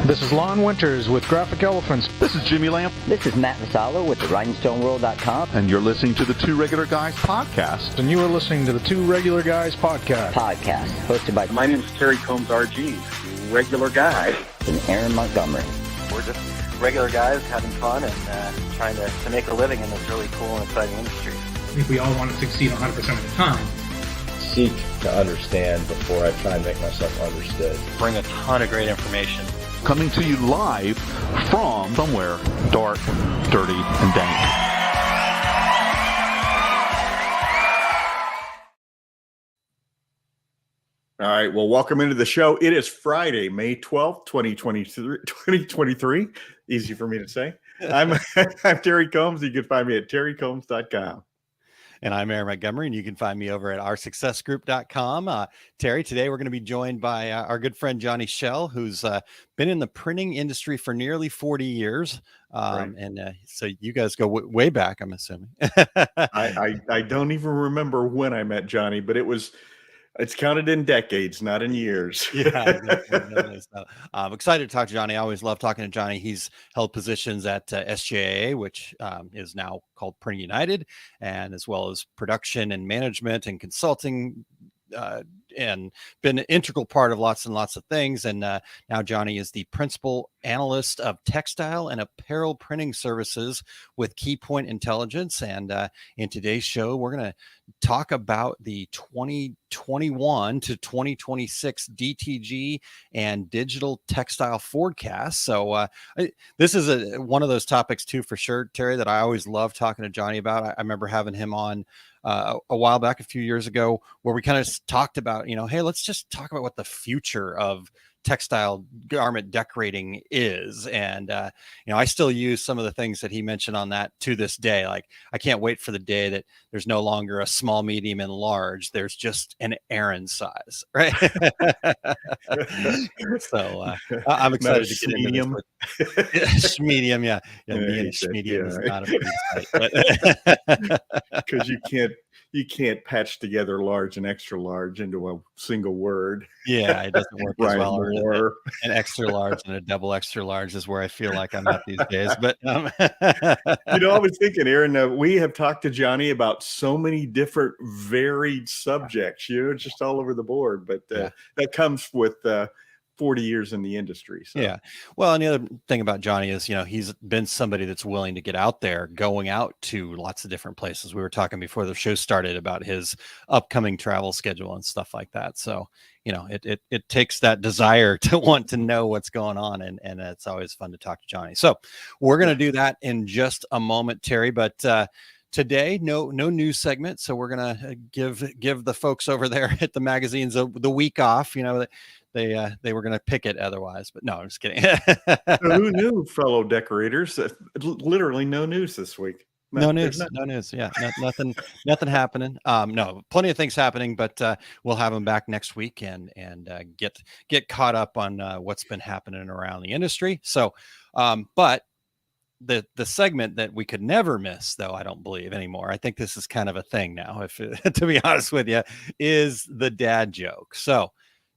This is Lon Winters with Graphic Elephants. This is Jimmy Lamp. This is Matt Vassallo with the RhinstoneWorld.com. And you're listening to the Two Regular Guys podcast. And you are listening to the Two Regular Guys podcast. Hosted by... My name is Terry Combs, RG, regular guy. And Aaron Montgomery. We're just regular guys having fun and trying to make a living in this really cool and exciting industry. I think we all want to succeed 100% of the time. Seek to understand before I try and make myself understood. Bring a ton of great information. Coming to you live from somewhere dark, dirty, and dank. All right. Well, welcome into the show. It is Friday, May 12th, 2023. Easy for me to say. I'm Terry Combs. You can find me at terrycombs.com. And I'm Aaron Montgomery, and you can find me over at oursuccessgroup.com. Terry, today we're going to be joined by our good friend Johnny Schell, who's been in the printing industry for nearly 40 years. Right. And so you guys go way back, I'm assuming. I don't even remember when I met Johnny, but it's counted in decades, not in years. Yeah, definitely. So, I'm excited to talk to Johnny. I always love talking to Johnny. He's held positions at SJAA, which is now called Printing United, and as well as production and management and consulting, and been an integral part of lots and lots of things. And now Johnny is the principal analyst of textile and apparel printing services with Keypoint Intelligence. And in today's show, we're going to talk about the 2021 to 2026 DTG and digital textile forecast. So this is one of those topics too, for sure, Terry, that I always love talking to Johnny about. I remember having him on a while back, a few years ago, where we kind of talked about, hey, let's just talk about what the future of textile garment decorating is. And, I still use some of the things that he mentioned on that to this day. Like, I can't wait for the day that there's no longer a small, medium, and large. There's just an Aaron size, right? So I'm excited to get medium. into this. Medium, yeah. Medium is not a pretty sight. Because you can't patch together large and extra large into a single word. Yeah, it doesn't work as well. Or an extra large and a double extra large is where I feel like I'm at these days. But I was thinking, Aaron, we have talked to Johnny about so many different varied subjects, just all over the board. But that comes with 40 years in the industry. So. Yeah. Well, and the other thing about Johnny is, he's been somebody that's willing to get out there, going out to lots of different places. We were talking before the show started about his upcoming travel schedule and stuff like that. So, it takes that desire to want to know what's going on. And it's always fun to talk to Johnny. So we're going to do that in just a moment, Terry. But today, no news segment. So we're going to give the folks over there at the magazines the week off. They were going to pick it otherwise, but no, I'm just kidding. Who knew, fellow decorators? Literally no news this week. No news. Yeah, nothing happening. No, plenty of things happening, but we'll have them back next week and get caught up on what's been happening around the industry. So, but the segment that we could never miss, though, I don't believe anymore, I think this is kind of a thing now, if to be honest with you, is the dad joke. So,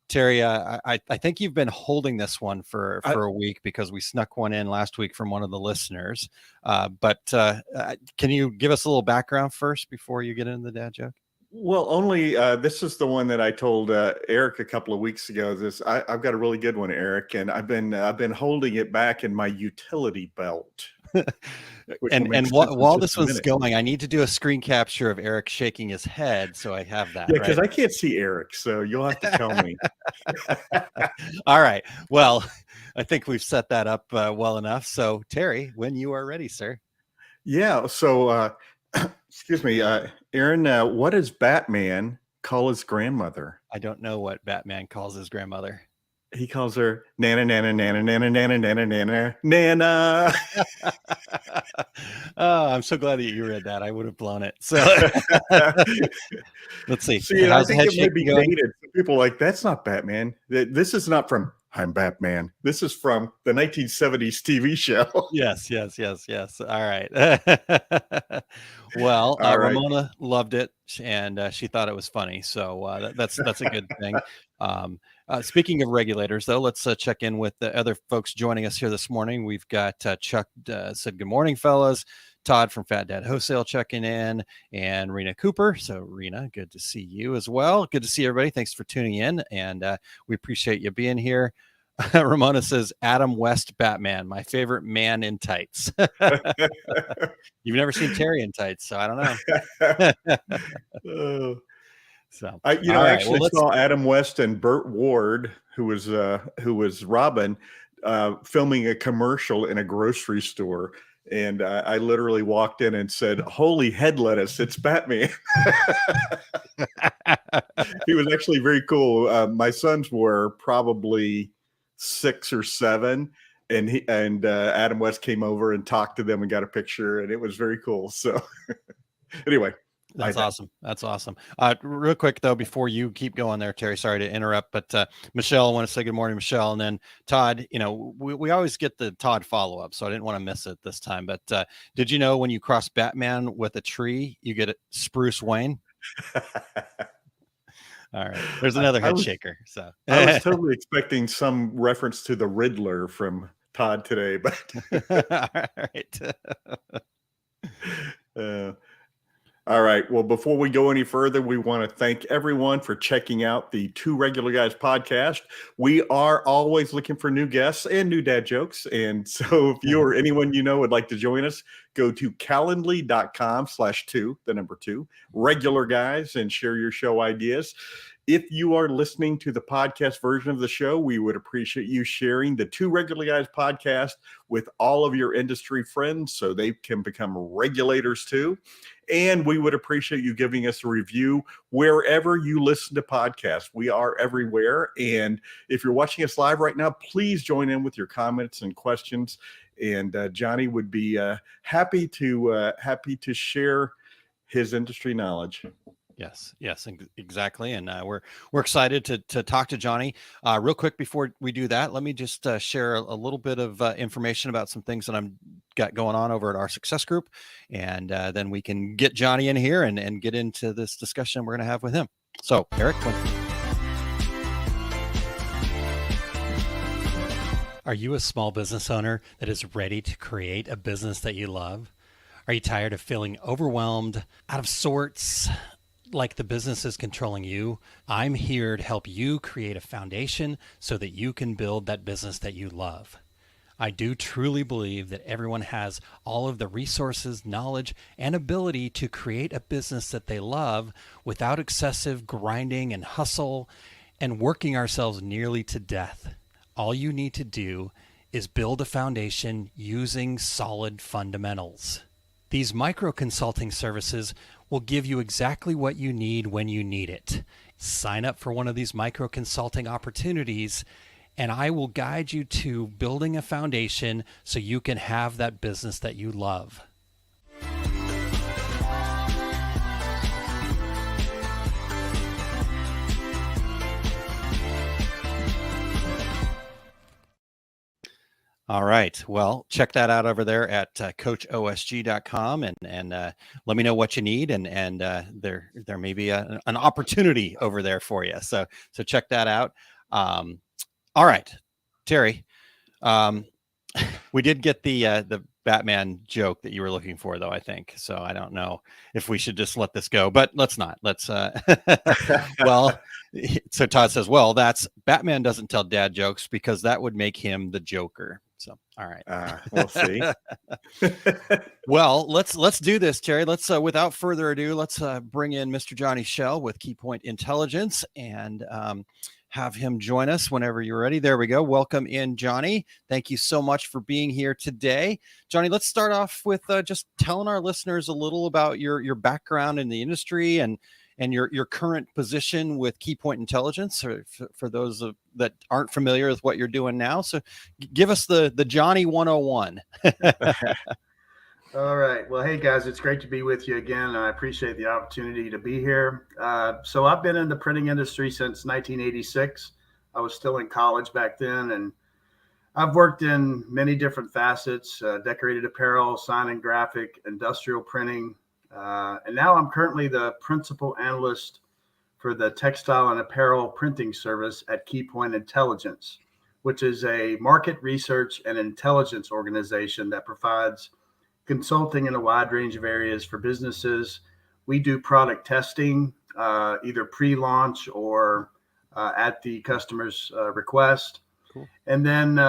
Terry, I think you've been holding this one for a week because we snuck one in last week from one of the listeners. But can you give us a little background first before you get into the dad joke? Well, only this is the one that I told Eric a couple of weeks ago. I've got a really good one, Eric, and I've been holding it back in my utility belt. And while this was going, I need to do a screen capture of Eric shaking his head, so I have that. Yeah, because I can't see Eric, so you'll have to tell me. All right. Well, I think we've set that up well enough. So, Terry, when you are ready, sir. Yeah. So, excuse me, Aaron. What does Batman call his grandmother? I don't know what Batman calls his grandmother. He calls her Nana, Nana, Nana, Nana, Nana, Nana, Nana, Nana. Oh, I'm so glad that you read that. I would have blown it. So let's see. I think it might be dated. People are like, that's not Batman. This is not from I'm Batman. This is from the 1970s TV show. Yes. All right. Well, All right. Ramona loved it, and she thought it was funny. So that's a good thing. Speaking of regulators, though, let's check in with the other folks joining us here this morning. We've got Chuck said, "Good morning, fellas." Todd from Fat Dad Wholesale checking in, and Rena Cooper. So Rena, good to see you as well. Good to see everybody. Thanks for tuning in, and we appreciate you being here. Ramona says, Adam West Batman, my favorite man in tights. You've never seen Terry in tights, so I don't know. So I actually saw Adam West and Burt Ward, who was Robin, filming a commercial in a grocery store. And I literally walked in and said, "Holy head lettuce, it's Batman." He was actually very cool. My sons were probably 6 or 7, and Adam West came over and talked to them and got a picture, and it was very cool. So anyway. That's awesome. That's awesome. Real quick, though, before you keep going there, Terry, sorry to interrupt, but Michelle, I want to say good morning, Michelle. And then Todd, we always get the Todd follow-up, so I didn't want to miss it this time. But did you know when you cross Batman with a tree, you get a Spruce Wayne? All right. There's another head shaker. So I was totally expecting some reference to the Riddler from Todd today, but all right. All right. Well, before we go any further, we want to thank everyone for checking out the Two Regular Guys podcast. We are always looking for new guests and new dad jokes. And so if you or anyone would like to join us, go to calendly.com/2 regular guys, and share your show ideas. If you are listening to the podcast version of the show, we would appreciate you sharing the Two Regular Guys podcast with all of your industry friends so they can become regulators too. And we would appreciate you giving us a review wherever you listen to podcasts. We are everywhere. And if you're watching us live right now, please join in with your comments and questions. And Johnny would be happy to share his industry knowledge. Yes, exactly. And we're excited to talk to Johnny. Real quick before we do that, let me just share a little bit of information about some things that I'm got going on over at our success group. And then we can get Johnny in here and get into this discussion we're going to have with him. So, Eric, are you a small business owner that is ready to create a business that you love? Are you tired of feeling overwhelmed, out of sorts, like the business is controlling you? I'm here to help you create a foundation so that you can build that business that you love. I do truly believe that everyone has all of the resources, knowledge, and ability to create a business that they love without excessive grinding and hustle and working ourselves nearly to death. All you need to do is build a foundation using solid fundamentals. These micro consulting services will give you exactly what you need when you need it. Sign up for one of these micro consulting opportunities, and I will guide you to building a foundation so you can have that business that you love. All right. Well, check that out over there at coachosg.com and let me know what you need. And there may be an opportunity over there for you. So check that out. All right, Terry, we did get the Batman joke that you were looking for, though, I think. So I don't know if we should just let this go, but let's not. Let's well, so Todd says, well, that's Batman doesn't tell dad jokes because that would make him the Joker. So, all right. We'll see. Well, let's do this, Terry. Let's without further ado, let's bring in Mr. Johnny Shell with Keypoint Intelligence and have him join us whenever you're ready. There we go. Welcome in, Johnny. Thank you so much for being here today. Johnny, let's start off with just telling our listeners a little about your background in the industry and your current position with Keypoint Intelligence, or for those that aren't familiar with what you're doing now. So give us the Johnny 101. All right. Well, hey, guys, it's great to be with you again. I appreciate the opportunity to be here. So I've been in the printing industry since 1986. I was still in college back then, and I've worked in many different facets, decorated apparel, sign and graphic, industrial printing. And now I'm currently the principal analyst for the textile and apparel printing service at Keypoint Intelligence, which is a market research and intelligence organization that provides consulting in a wide range of areas for businesses. We do product testing, either pre-launch or at the customer's request. Cool. And then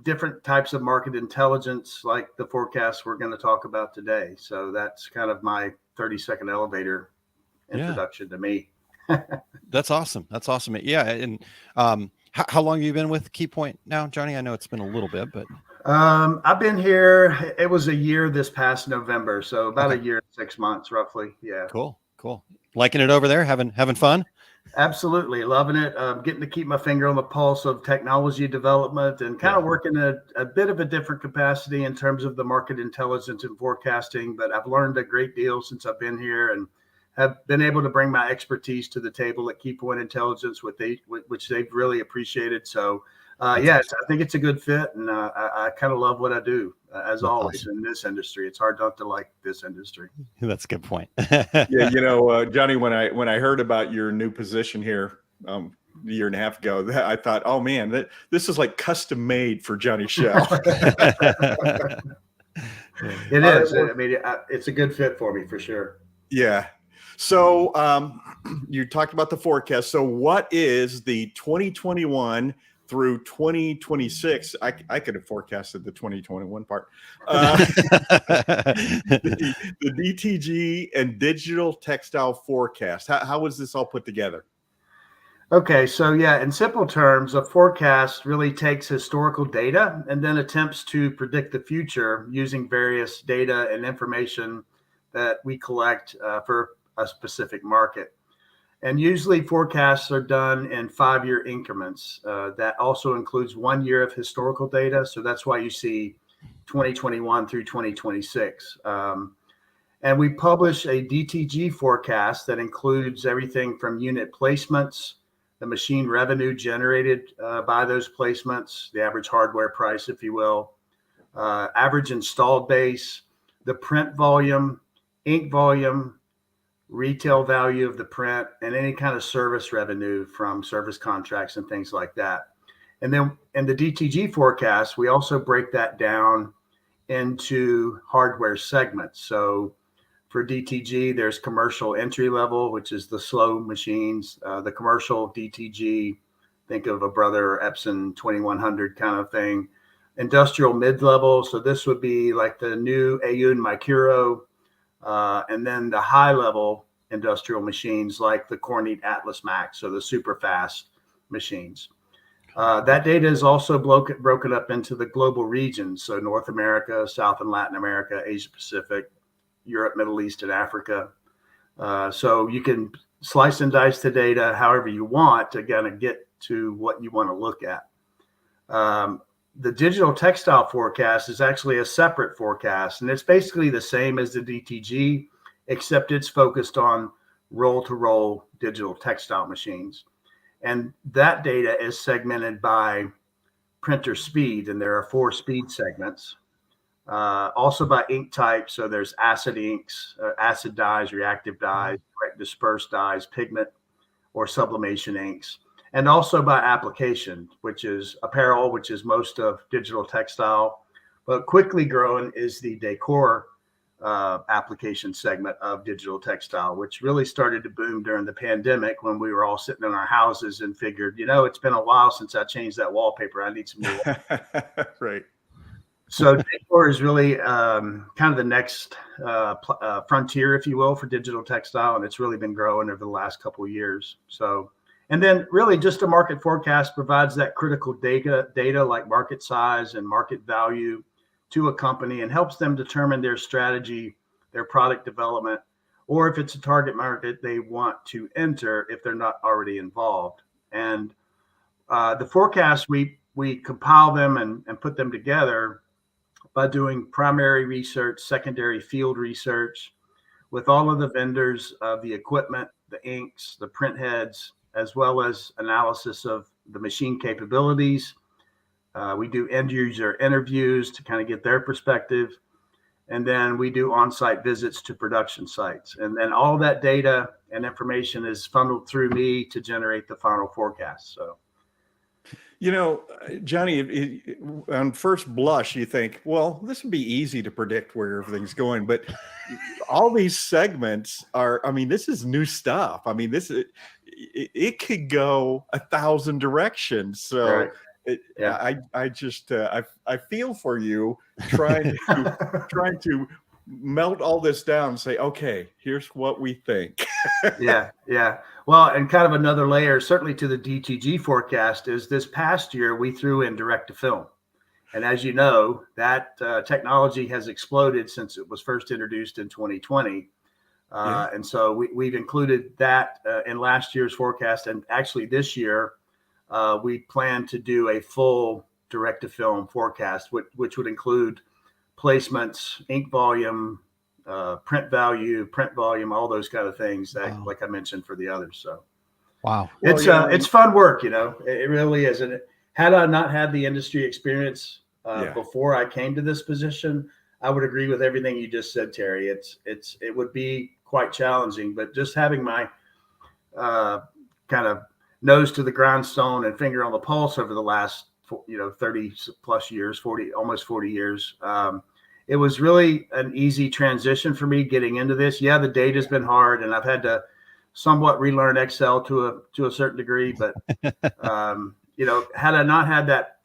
different types of market intelligence, like the forecast we're going to talk about today. So that's kind of my 30-second elevator introduction to me. That's awesome. That's awesome. Yeah. And how long have you been with Keypoint now, Johnny? I know it's been a little bit, but I've been here. It was a year this past November, so about a year and 6 months, roughly. Yeah. Cool. Liking it over there? Having fun? Absolutely, loving it. Getting to keep my finger on the pulse of technology development and kind of working a bit of a different capacity in terms of the market intelligence and forecasting. But I've learned a great deal since I've been here, and have been able to bring my expertise to the table at Keypoint Intelligence, which they've really appreciated. So, I think it's a good fit, and I kind of love what I do, as always in this industry. It's hard not to like this industry. That's a good point. Yeah, Johnny, when I heard about your new position here a year and a half ago, I thought, oh man, this is like custom made for Johnny Shell. It is. I mean, it's a good fit for me for sure. Yeah. So you talked about the forecast. So what is the 2021 through 2026? I could have forecasted the 2021 part. The DTG and digital textile forecast. How was this all put together? Okay, so in simple terms, a forecast really takes historical data and then attempts to predict the future using various data and information that we collect for a specific market. And usually forecasts are done in 5-year increments. That also includes 1 year of historical data. So that's why you see 2021 through 2026. And we publish a DTG forecast that includes everything from unit placements, the machine revenue generated by those placements, the average hardware price, if you will, average installed base, the print volume, ink volume, retail value of the print, and any kind of service revenue from service contracts and things like that. And then in the DTG forecast, we also break that down into hardware segments. So for DTG, there's commercial entry level, which is the slow machines, the commercial DTG, think of a Brother Epson 2100 kind of thing. Industrial mid-level, so this would be like the new Ayun Mikuro, and then the high-level industrial machines like the Kornit Atlas Max, so the super fast machines. That data is also broken up into the global regions, so North America, South and Latin America, Asia Pacific, Europe, Middle East, and Africa. So you can slice and dice the data however you want to kind of get to what you want to look at. The digital textile forecast is actually a separate forecast, and it's basically the same as the DTG, except it's focused on roll-to-roll digital textile machines. And that data is segmented by printer speed, and there are 4 speed segments. Also by ink type, so there's acid inks, acid dyes, reactive dyes, direct dispersed dyes, pigment or sublimation inks. And also by application, which is apparel, which is most of digital textile, but quickly growing is the decor application segment of digital textile, which really started to boom during the pandemic when we were all sitting in our houses and figured, it's been a while since I changed that wallpaper. I need some new wallpaper. Right. So decor is really kind of the next frontier, if you will, for digital textile, and it's really been growing over the last couple of years. So. And then really just a market forecast provides that critical data like market size and market value to a company and helps them determine their strategy, their product development, or if it's a target market they want to enter if they're not already involved. And the forecast, we compile them and put them together by doing primary research, secondary field research with all of the vendors of the equipment, the inks, the print heads, as well as analysis of the machine capabilities. We do end user interviews to kind of get their perspective. And then we do on-site visits to production sites. And then all that data and information is funneled through me to generate the final forecast. So, Johnny, on first blush, you think, well, this would be easy to predict where everything's going. But all these segments this is new stuff. It could go 1,000 directions. So right. I feel for you trying to melt all this down and say, okay, here's what we think. Yeah. Well, and kind of another layer, certainly to the DTG forecast, is this past year we threw in direct to film. And as you know, that technology has exploded since it was first introduced in 2020. And so we've included that in last year's forecast. And actually this year, we plan to do a full direct to film forecast, which would include placements, ink volume, print volume, all those kind of things that, like I mentioned for the others. So, wow, it's fun work. It really is. And had I not had the industry experience before I came to this position, I would agree with everything you just said, Terry. It would be quite challenging, but just having my kind of nose to the grindstone and finger on the pulse over the last 30 plus years, almost 40 years. It was really an easy transition for me getting into this. Yeah, the data's been hard, and I've had to somewhat relearn Excel to a certain degree. But had I not had that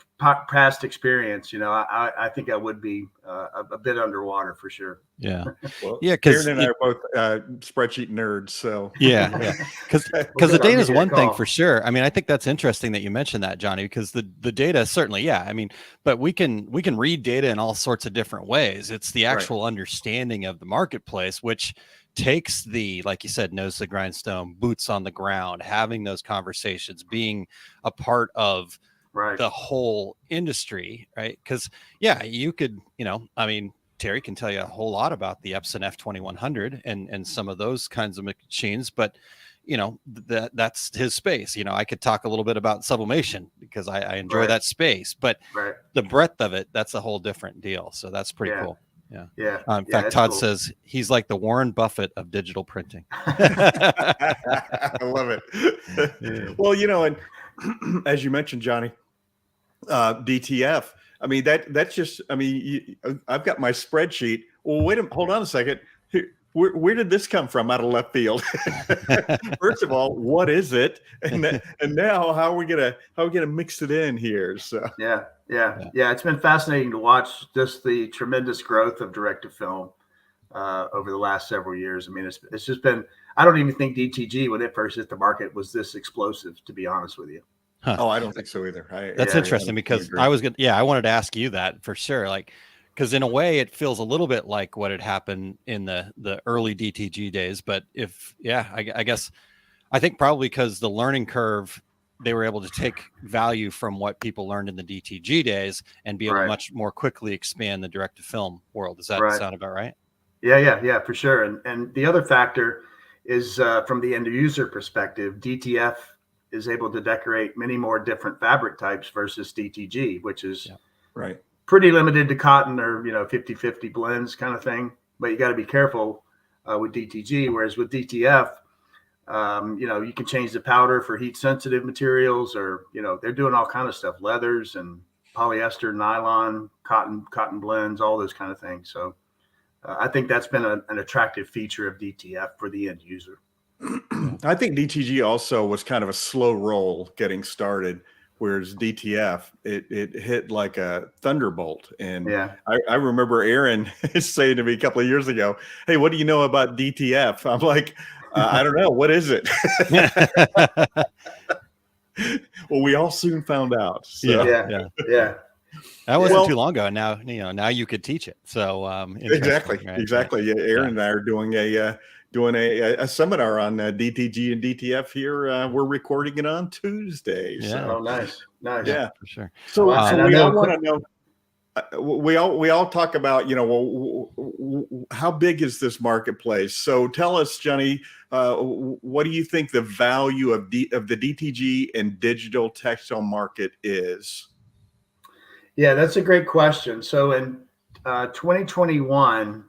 past experience, I think I would be a bit underwater for sure. Yeah. Well, yeah. Because Aaron and I are both spreadsheet nerds. So yeah. Because the data is one thing for sure. I think that's interesting that you mentioned that, Johnny, because the data certainly, but we can read data in all sorts of different ways. It's the actual understanding of the marketplace, which takes like you said, nose to the grindstone, boots on the ground, having those conversations, being a part of the whole industry, right? Because you could, Terry can tell you a whole lot about the Epson F2100 and some of those kinds of machines, but that's his space. I could talk a little bit about sublimation because I enjoy that space, but the breadth of it, that's a whole different deal. So that's pretty cool. Yeah. In fact, Todd says he's like the Warren Buffett of digital printing. I love it. Well, and as you mentioned, Johnny, DTF. That's just. I've got my spreadsheet. Well, hold on a second. Where did this come from out of left field? First of all, what is it? And now how are we gonna mix it in here? So yeah. It's been fascinating to watch just the tremendous growth of direct to film over the last several years. It's just been. I don't even think DTG, when it first hit the market, was this explosive. To be honest with you. Huh. Oh, I don't think so either. That's interesting because I wanted to ask you that for sure. Because in a way it feels a little bit like what had happened in the early DTG days. But I guess I think probably because the learning curve, they were able to take value from what people learned in the DTG days and be able to much more quickly expand the direct to film world. Does that sound about right? Yeah, for sure. And the other factor is from the end user perspective, DTF is able to decorate many more different fabric types versus DTG, which is pretty limited to cotton or 50-50 blends kind of thing. But you got to be careful with DTG, whereas with DTF, you can change the powder for heat sensitive materials, or they're doing all kind of stuff, leathers and polyester, nylon, cotton blends, all those kind of things. So I think that's been an attractive feature of DTF for the end user. I think DTG also was kind of a slow roll getting started, whereas DTF, it hit like a thunderbolt. And I remember Aaron saying to me a couple of years ago, "Hey, what do you know about DTF?" I'm like, I don't know. What is it? Well, we all soon found out. So. Yeah. That wasn't too long ago. Now, now you could teach it. So exactly. Yeah, Aaron and I are doing a seminar on DTG and DTF here. We're recording it on Tuesday. Yeah. So. Oh, nice. Yeah, for sure. So we all want to know. we all talk about, how big is this marketplace? So tell us, Johnny, what do you think the value of the DTG and digital textile market is? Yeah, that's a great question. So in 2021,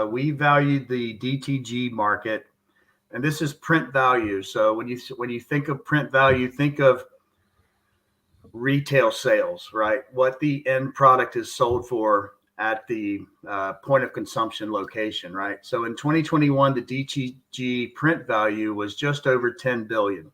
we valued the DTG market, and this is print value. So when you think of print value, think of retail sales, right? What the end product is sold for at the point of consumption location, right? So in 2021, the DTG print value was just over 10 billion.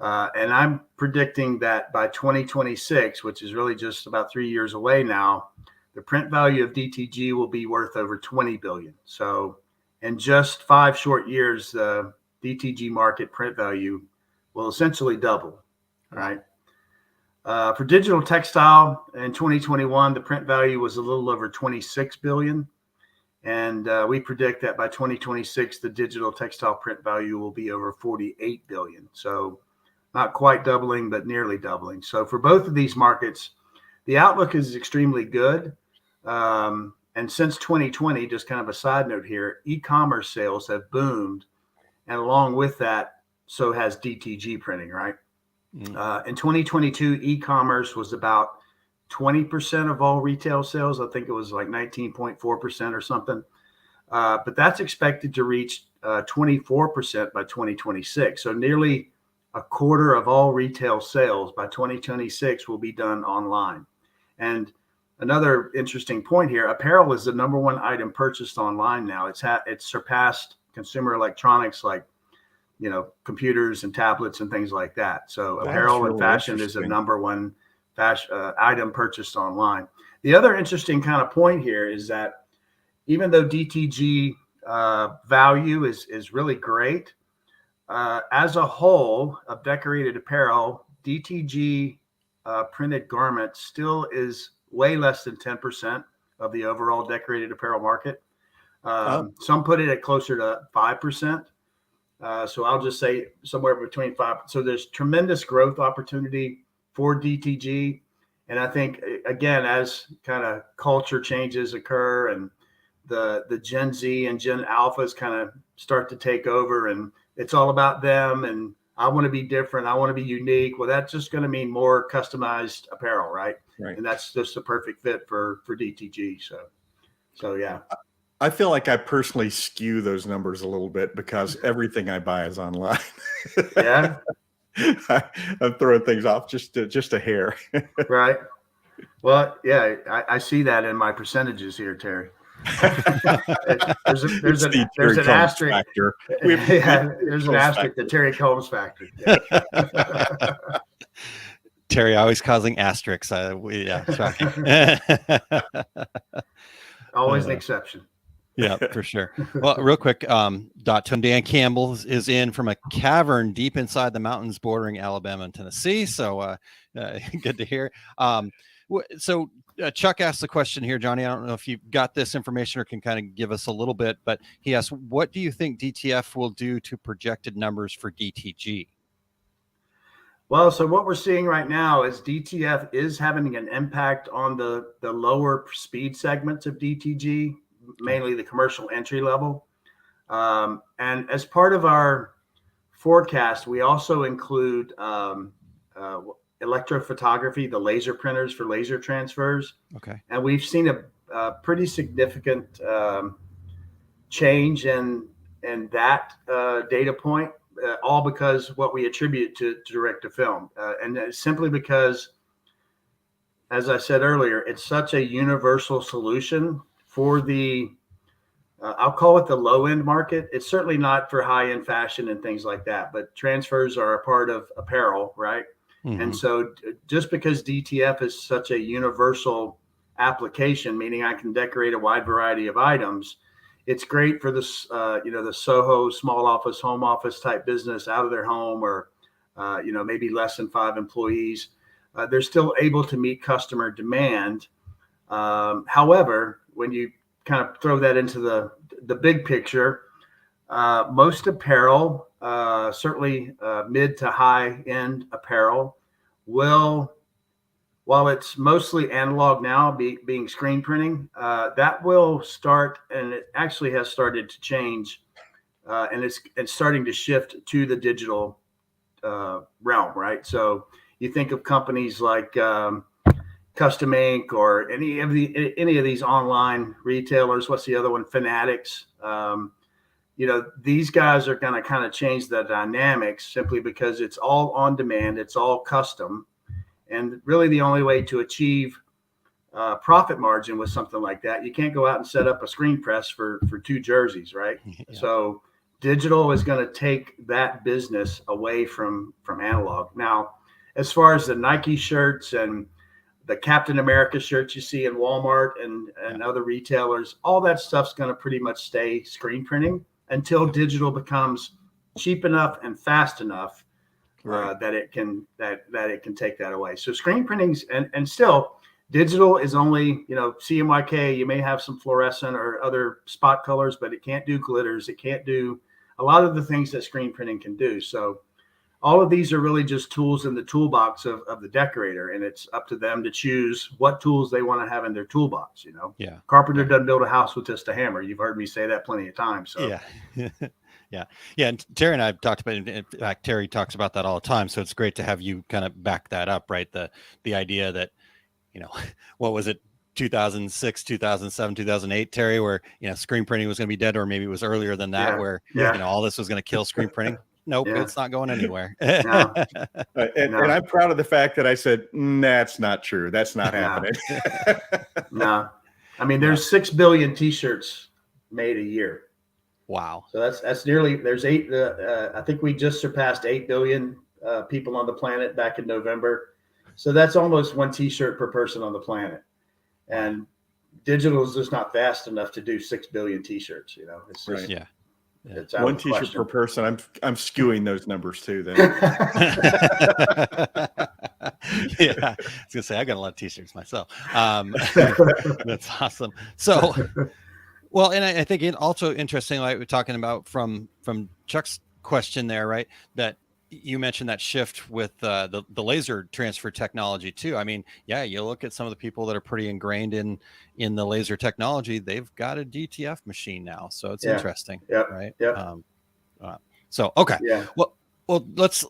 And I'm predicting that by 2026, which is really just about 3 years away now, the print value of DTG will be worth over 20 billion. So in just 5 short years, the DTG market print value will essentially double, right? For digital textile in 2021, the print value was a little over 26 billion. And we predict that by 2026, the digital textile print value will be over 48 billion. So not quite doubling, but nearly doubling. So for both of these markets, the outlook is extremely good. And since 2020, just kind of a side note here, e-commerce sales have boomed. And along with that, so has DTG printing, right? In 2022, e-commerce was about 20% of all retail sales. I think it was like 19.4% or something. But that's expected to reach 24% by 2026. So nearly a quarter of all retail sales by 2026 will be done online. And another interesting point here, apparel is the #1 item purchased online now. It's surpassed consumer electronics like computers and tablets and things like that. So apparel and fashion is the #1 item purchased online. The other interesting kind of point here is that even though DTG value is really great, as a whole of decorated apparel, DTG printed garments still is way less than 10% of the overall decorated apparel market. Some put it at closer to 5%. So I'll just say somewhere between 5. So there's tremendous growth opportunity for DTG. And I think, again, as kind of culture changes occur and the Gen Z and Gen Alphas kind of start to take over, and it's all about them, and I want to be different, I want to be unique. Well, that's just going to mean more customized apparel, right? And that's just a perfect fit for DTG. So yeah. I feel like I personally skew those numbers a little bit because everything I buy is online. Yeah. I'm throwing things off just a hair. Right. Well, yeah, I see that in my percentages here, Terry. There's an asterisk factor. There's an asterisk, the Terry Combs factor. Yeah. Terry always causing asterisks. Shocking. Always an exception. Yeah, for sure. Well, real quick, Dot Tone Dan Campbell is in from a cavern deep inside the mountains bordering Alabama and Tennessee. So good to hear. So Chuck asked the question here, Johnny. I don't know if you've got this information or can kind of give us a little bit, but he asked, what do you think DTF will do to projected numbers for DTG? Well, so what we're seeing right now is DTF is having an impact on the lower speed segments of DTG, mainly the commercial entry level. And as part of our forecast, we also include electrophotography, the laser printers for laser transfers. Okay. And we've seen a pretty significant change in that data point. All because what we attribute to direct to film. And it's simply because, as I said earlier, it's such a universal solution for the, I'll call it the low end market. It's certainly not for high end fashion and things like that, but transfers are a part of apparel, right? Mm-hmm. And so just because DTF is such a universal application, meaning I can decorate a wide variety of items, it's great for this, the Soho small office, home office type business out of their home, or, maybe less than 5 employees. They're still able to meet customer demand. However, when you kind of throw that into the big picture, most apparel, certainly mid to high end apparel, will while it's mostly analog now, being screen printing, that will start, and it actually has started to change, and it's starting to shift to the digital realm, right? So you think of companies like Custom Ink or any of these online retailers. What's the other one? Fanatics. These guys are going to kind of change the dynamics simply because it's all on demand. It's all custom. And really the only way to achieve profit margin with something like that, you can't go out and set up a screen press for 2 jerseys, right? Yeah. So digital is going to take that business away from analog. Now, as far as the Nike shirts and the Captain America shirts you see in Walmart and other retailers, all that stuff's going to pretty much stay screen printing until digital becomes cheap enough and fast enough that it can take that away. So screen printing's and still digital is only, CMYK. You may have some fluorescent or other spot colors, but it can't do glitters. It can't do a lot of the things that screen printing can do. So all of these are really just tools in the toolbox of the decorator, and it's up to them to choose what tools they want to have in their toolbox. Yeah. Carpenter doesn't build a house with just a hammer. You've heard me say that plenty of times. So. Yeah. Yeah. And Terry and I have talked about it. In fact, Terry talks about that all the time. So it's great to have you kind of back that up, right? The idea that, what was it? 2006, 2007, 2008, Terry, where, screen printing was going to be dead, or maybe it was earlier than that, where, all this was going to kill screen printing. Nope, it's not going anywhere. No. And I'm proud of the fact that I said, that's not true. That's not happening. No. I mean, there's 6 billion T-shirts made a year. Wow. So that's nearly, there's I think we just surpassed 8 billion people on the planet back in November. So that's almost 1 T-shirt per person on the planet. And digital is just not fast enough to do 6 billion T-shirts. It's just, yeah. It's 1 T-shirt per person. I'm skewing those numbers too. Then. Yeah, I was gonna say I got a lot of T-shirts myself. That's awesome. So, well, and I think it also interesting, like we're talking about from Chuck's question there, right? That you mentioned that shift with the laser transfer technology too. I mean, yeah, you look at some of the people that are pretty ingrained in the laser technology, they've got a DTF machine now. So it's interesting, right? Yeah. So, okay. Yeah. Well, let's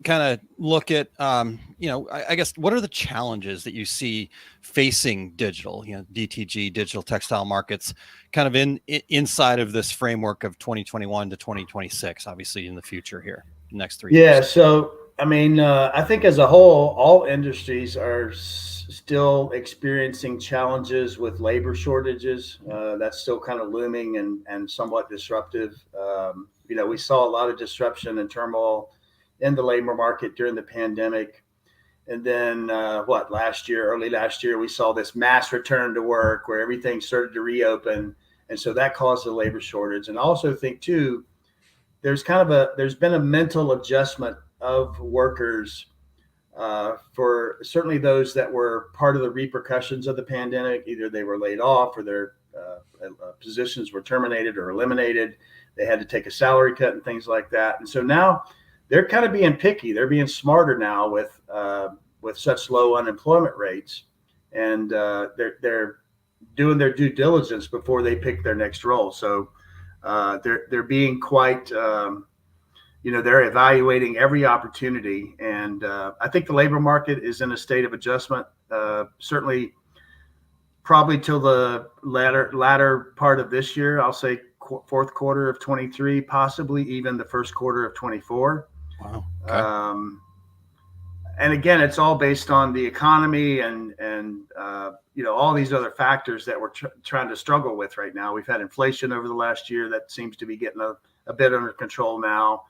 kind of look at, I guess, what are the challenges that you see facing digital, DTG, digital textile markets, kind of inside of this framework of 2021 to 2026, obviously in the future here, next 3 years? Yeah. So, I mean, I think as a whole, all industries are still experiencing challenges with labor shortages. That's still kind of looming and somewhat disruptive. We saw a lot of disruption and turmoil in the labor market during the pandemic. And then early last year, we saw this mass return to work where everything started to reopen. And so that caused a labor shortage. And I also think too, there's been a mental adjustment of workers for certainly those that were part of the repercussions of the pandemic. Either they were laid off or their positions were terminated or eliminated. They had to take a salary cut and things like that. And so now they're kind of being picky. They're being smarter now with such low unemployment rates, and they're doing their due diligence before they pick their next role. So they're being quite, they're evaluating every opportunity, and I think the labor market is in a state of adjustment. Certainly, probably till the latter part of this year. I'll say fourth quarter of 23, possibly even the first quarter of 24. Wow. Okay. And again, it's all based on the economy and all these other factors that we're trying to struggle with right now. We've had inflation over the last year that seems to be getting a bit under control now.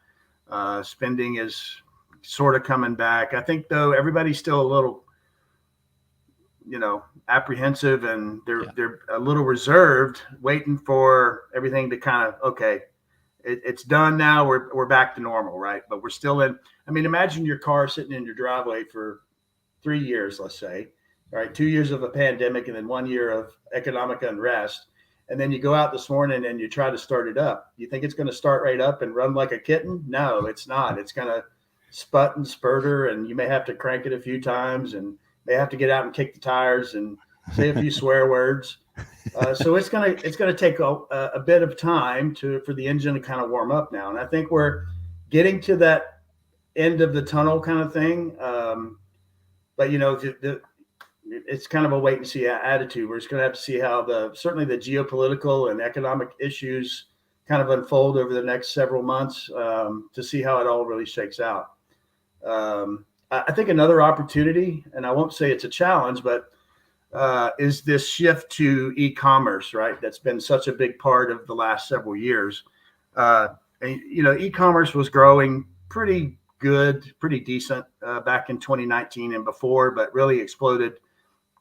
Spending is sort of coming back. I think though everybody's still a little, apprehensive, and they're a little reserved, waiting for everything to kind of, it's done now. We're back to normal, right? But we're still in. I mean, imagine your car sitting in your driveway for 3 years, let's say, all right, 2 years of a pandemic and then 1 year of economic unrest. And then you go out this morning and you try to start it up. You think it's going to start right up and run like a kitten? No, it's not. It's going to sput and spurter, and you may have to crank it a few times, and They have to get out and kick the tires and say a few swear words. So it's gonna take a bit of time for the engine to kind of warm up now, and I think we're getting to that end of the tunnel kind of thing. But it's kind of a wait and see attitude. We're just going to have to see how certainly the geopolitical and economic issues kind of unfold over the next several months to see how it all really shakes out. I think another opportunity, and I won't say it's a challenge, but is this shift to e-commerce, right? That's been such a big part of the last several years. E-commerce was growing pretty good, pretty decent back in 2019 and before, but really exploded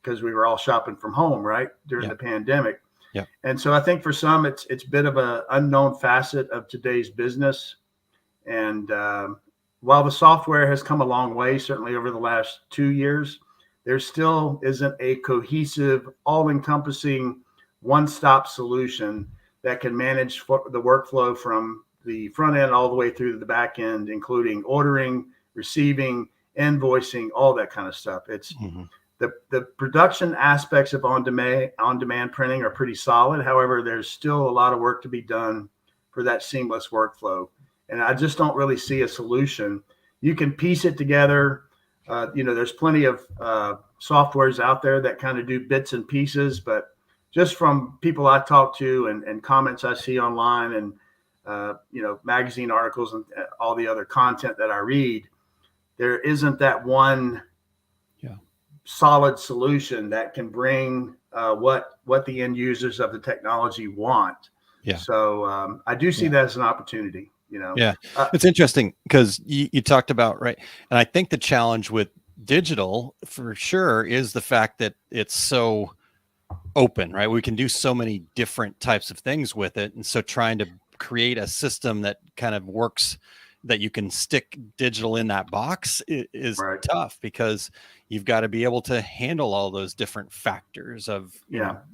because we were all shopping from home, right, during the pandemic. Yeah. And so I think for some, it's a bit of an unknown facet of today's business. And while the software has come a long way, certainly over the last 2 years, there still isn't a cohesive, all-encompassing, one-stop solution that can manage the workflow from the front end all the way through to the back end, including ordering, receiving, invoicing, all that kind of stuff. It's the production aspects of on-demand printing are pretty solid. However, there's still a lot of work to be done for that seamless workflow. And I just don't really see a solution. You can piece it together. There's plenty of softwares out there that kind of do bits and pieces, but just from people I talk to and comments I see online and magazine articles and all the other content that I read, there isn't that one solid solution that can bring what the end users of the technology want. Yeah. So I do see that as an opportunity. It's interesting because you talked about, right, and I think the challenge with digital for sure is the fact that it's so open, right? We can do so many different types of things with it, and so trying to create a system that kind of works, that you can stick digital in that box is tough, because you've got to be able to handle all those different factors of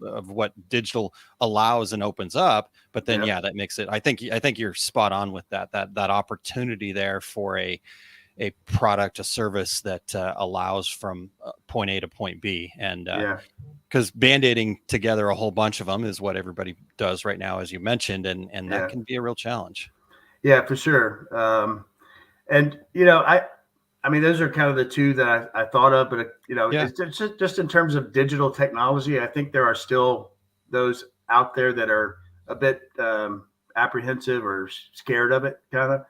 of what digital allows and opens up. But then that makes it, I think you're spot on with that opportunity there for a product, a service that allows from point A to point B. And because band-aiding together a whole bunch of them is what everybody does right now, as you mentioned, and that can be a real challenge. Yeah, for sure. I mean, those are kind of the two that I thought of, but it's just in terms of digital technology, I think there are still those out there that are a bit apprehensive or scared of it. Kind of,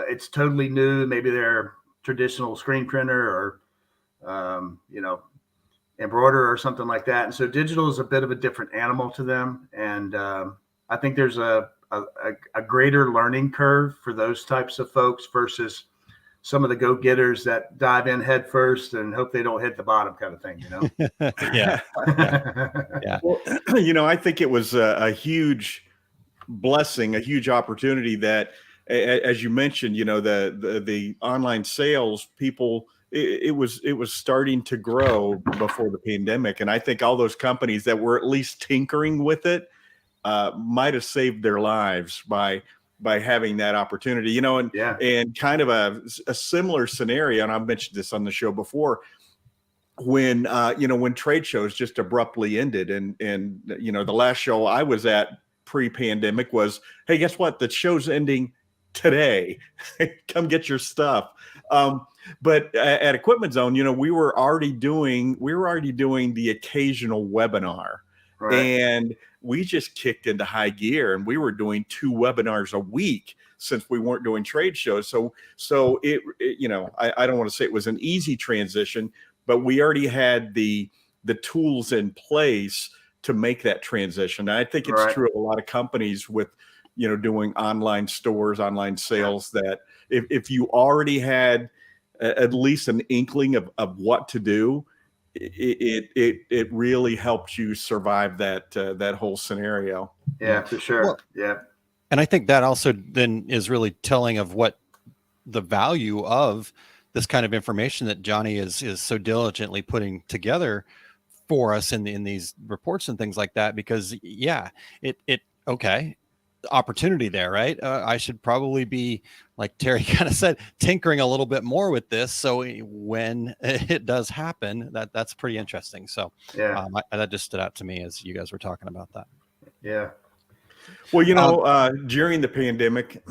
it's totally new. Maybe they're traditional screen printer or embroider or something like that, and so digital is a bit of a different animal to them. And I think there's a greater learning curve for those types of folks versus some of the go-getters that dive in head first and hope they don't hit the bottom, kind of thing, Yeah. Well, I think it was a huge blessing, a huge opportunity that, as you mentioned, the online sales people, it was starting to grow before the pandemic. And I think all those companies that were at least tinkering with it might have saved their lives by having that opportunity, and kind of a similar scenario. And I've mentioned this on the show before, when trade shows just abruptly ended, and the last show I was at pre-pandemic was, hey, guess what? The show's ending today. Come get your stuff. But at Equipment Zone, we were already doing the occasional webinar. Right. And we just kicked into high gear, and we were doing 2 webinars a week since we weren't doing trade shows. So it I don't want to say it was an easy transition, but we already had the tools in place to make that transition. And I think it's true of a lot of companies with, doing online stores, online sales, that if you already had at least an inkling of what to do, it really helps you survive that whole scenario. Yeah, for sure. Well, yeah. And I think that also then is really telling of what the value of this kind of information that Johnny is so diligently putting together for us in these reports and things like that, because opportunity there, right? I should probably be, like Terry kind of said, tinkering a little bit more with this. So when it does happen, that's pretty interesting. So Yeah. that just stood out to me as you guys were talking about that. Yeah. Well, during the pandemic,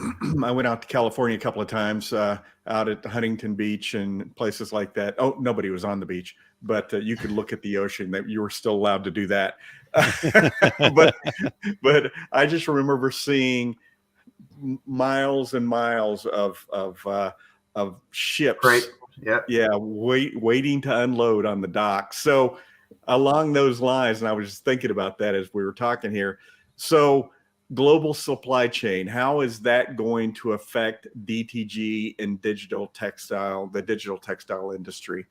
I went out to California a couple of times, out at Huntington Beach and places like that. Oh, nobody was on the beach, but you could look at the ocean. That you were still allowed to do that. but I just remember seeing miles and miles of ships. Great. Yeah. Waiting to unload on the dock. So along those lines, and I was just thinking about that as we were talking here. So global supply chain, how is that going to affect DTG and the digital textile industry?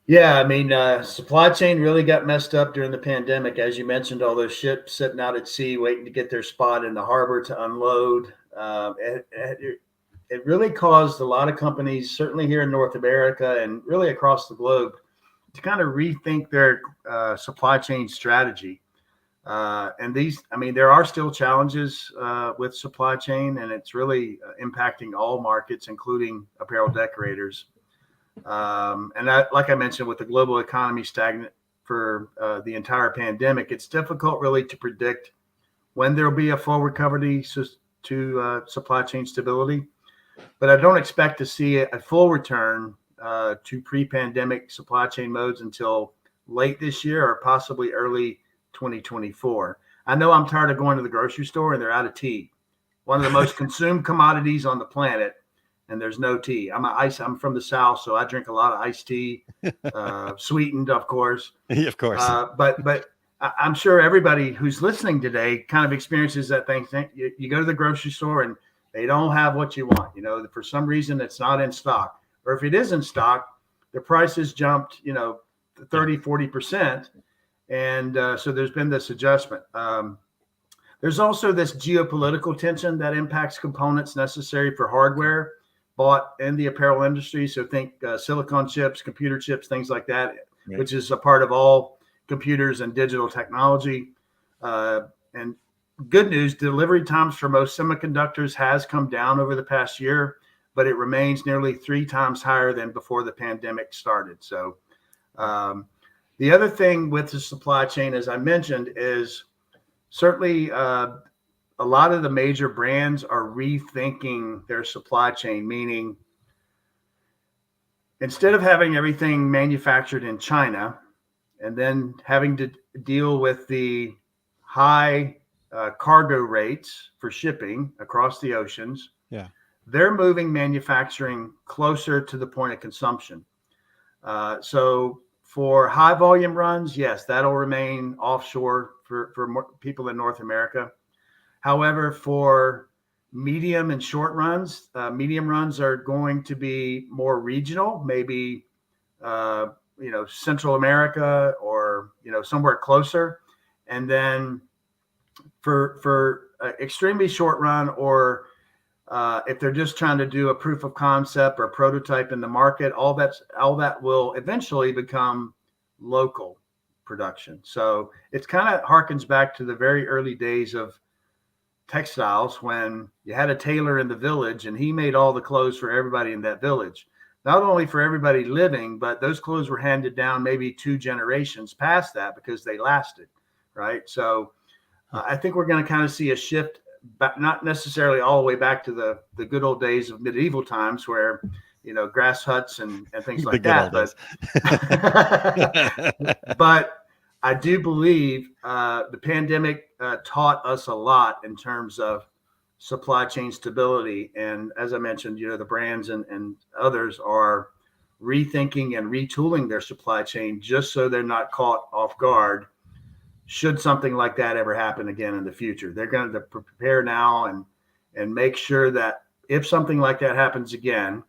Yeah, I mean, supply chain really got messed up during the pandemic. As you mentioned, all those ships sitting out at sea waiting to get their spot in the harbor to unload. It really caused a lot of companies, certainly here in North America and really across the globe, to kind of rethink their supply chain strategy. And there are still challenges with supply chain, and it's really impacting all markets, including apparel decorators. Like I mentioned, with the global economy stagnant for the entire pandemic, it's difficult really to predict when there'll be a full recovery to supply chain stability. But I don't expect to see a full return to pre-pandemic supply chain modes until late this year or possibly early 2024. I know I'm tired of going to the grocery store and they're out of tea, one of the most consumed commodities on the planet. And there's no tea. I'm from the South, so I drink a lot of iced tea, sweetened, of course. Of course. But I'm sure everybody who's listening today kind of experiences that thing. You go to the grocery store and they don't have what you want. For some reason, it's not in stock. Or if it is in stock, the prices jumped, 30, 40%. And so there's been this adjustment. There's also this geopolitical tension that impacts components necessary for hardware bought in the apparel industry. So think silicon chips, computer chips, things like that, right, which is a part of all computers and digital technology. And good news, delivery times for most semiconductors has come down over the past year, but it remains nearly 3 times higher than before the pandemic started. So the other thing with the supply chain, as I mentioned, is certainly a lot of the major brands are rethinking their supply chain, meaning instead of having everything manufactured in China and then having to deal with the high cargo rates for shipping across the oceans, they're moving manufacturing closer to the point of consumption. So for high volume runs, yes, that'll remain offshore for more people in North America. However, for medium and short runs, medium runs are going to be more regional, maybe, Central America or, somewhere closer. And then for extremely short run, or if they're just trying to do a proof of concept or prototype in the market, all that will eventually become local production. So it's kind of harkens back to the very early days of textiles, when you had a tailor in the village and he made all the clothes for everybody in that village, not only for everybody living, but those clothes were handed down maybe 2 generations past that because they lasted, right? So I think we're going to kind of see a shift, but not necessarily all the way back to the good old days of medieval times where, grass huts and things like that. But I do believe the pandemic taught us a lot in terms of supply chain stability. And as I mentioned, the brands and others are rethinking and retooling their supply chain just so they're not caught off guard should something like that ever happen again in the future. They're going to prepare now and make sure that if something like that happens again,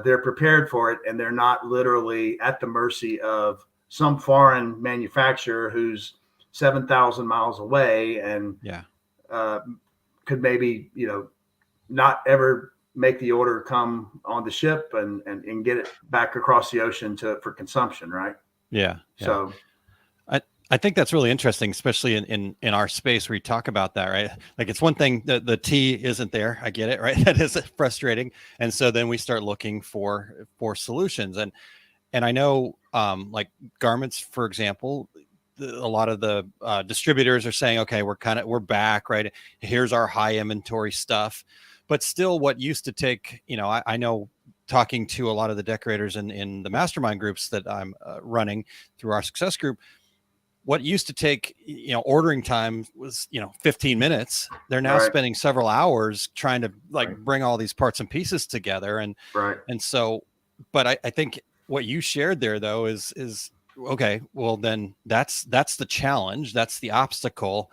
they're prepared for it and they're not literally at the mercy of some foreign manufacturer who's 7,000 miles away and could maybe, not ever make the order come on the ship and get it back across the ocean for consumption. Right. Yeah. So I think that's really interesting, especially in our space where you talk about that, right? Like it's one thing that the T isn't there. I get it, right? That is frustrating. And so then we start looking for solutions. And I know like garments, for example, a lot of the distributors are saying, okay, we're back, right? Here's our high inventory stuff. But still what used to take, I know talking to a lot of the decorators in the mastermind groups that I'm running through our success group, what used to take, ordering time was, 15 minutes. They're now spending several hours trying to bring all these parts and pieces together. And so, but I think what you shared there though is okay, well then that's the challenge. That's the obstacle.